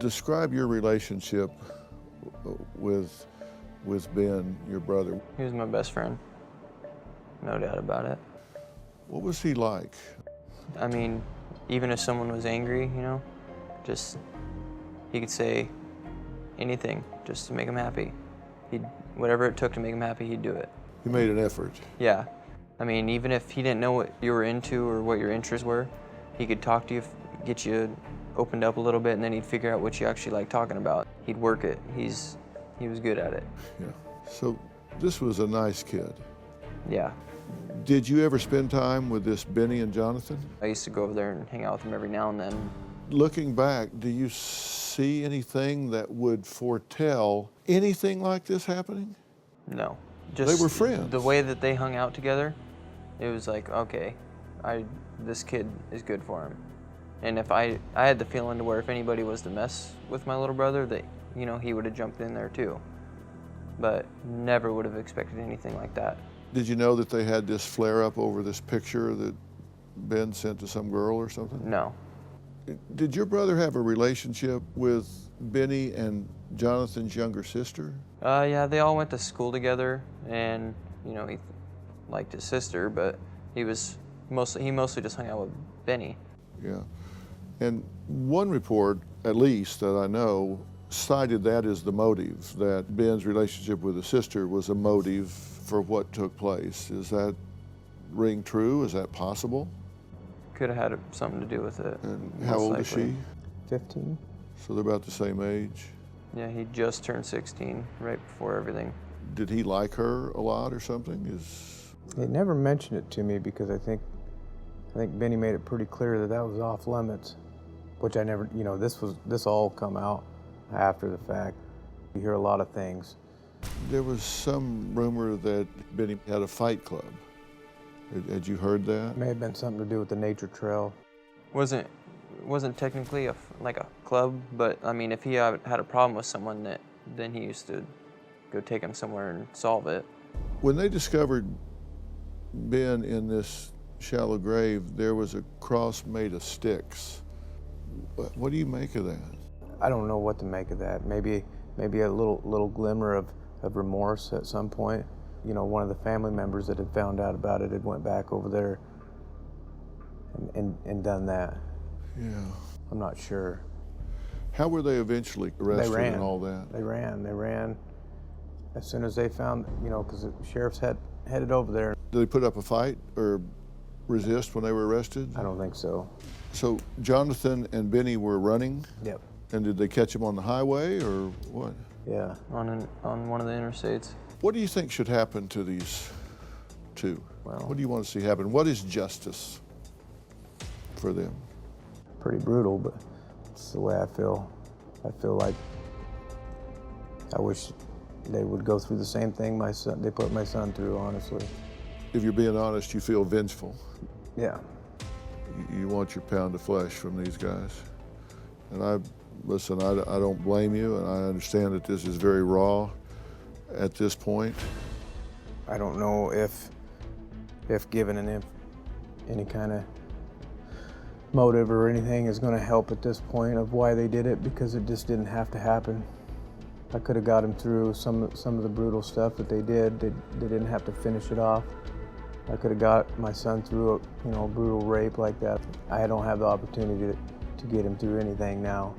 Describe your relationship with Ben, your brother. He was my best friend, no doubt about it. What was he like? I mean, even if someone was angry, he could say anything just to make him happy. Whatever it took to make him happy, he'd do it. He made an effort. Yeah. I mean, even if he didn't know what you were into or what your interests were, he could talk to you, get you opened up a little bit, and then he'd figure out what you actually like talking about. He'd work it. He was good at it. Yeah. So this was a nice kid. Yeah. Did you ever spend time with this Benny and Jonathan? I used to go over there and hang out with them every now and then. Looking back, do you see anything that would foretell anything like this happening? No. They were friends. The way that they hung out together, it was like, okay, this kid is good for him. And if I had the feeling to where if anybody was to mess with my little brother, that he would have jumped in there too. But never would have expected anything like that. Did you know that they had this flare-up over this picture that Ben sent to some girl or something? No. Did your brother have a relationship with Benny and Jonathan's younger sister? Yeah, they all went to school together, and he liked his sister, but he mostly just hung out with Benny. Yeah, and one report, at least that I know, cited that as the motive, that Ben's relationship with his sister was a motive for what took place. Is that ring true? Is that possible? Could have had something to do with it. And how old is she? 15. So they're about the same age? Yeah, he just turned 16 right before everything. Did he like her a lot or something? He never mentioned it to me because I think Benny made it pretty clear that was off limits, which I never, this all come out after the fact. You hear a lot of things. There was some rumor that Benny had a fight club. Had you heard that? It may have been something to do with the nature trail. Wasn't technically like a club, but I mean, if he had a problem with someone, then he used to go take him somewhere and solve it. When they discovered Ben in this shallow grave, there was a cross made of sticks. What do you make of that? I don't know what to make of that. Maybe a little glimmer of remorse at some point. One of the family members that had found out about it had went back over there and done that. Yeah. I'm not sure. How were they eventually arrested and all that? They ran. As soon as they found, because the sheriffs headed over there. Did they put up a fight or resist when they were arrested? I don't think so. So Jonathan and Benny were running? Yep. And did they catch him on the highway or what? Yeah. On one of the interstates. What do you think should happen to these two? Well, what do you want to see happen? What is justice for them? Pretty brutal, but it's the way I feel. I feel like I wish they would go through the same thing they put my son through, honestly. If you're being honest, you feel vengeful. Yeah. You want your pound of flesh from these guys. And I don't blame you, and I understand that this is very raw at this point. I don't know if given any kind of motive or anything is going to help at this point of why they did it, because it just didn't have to happen. I could have got him through some of the brutal stuff that they did. They didn't have to finish it off. I could have got my son through a brutal rape like that. I don't have the opportunity to get him through anything now.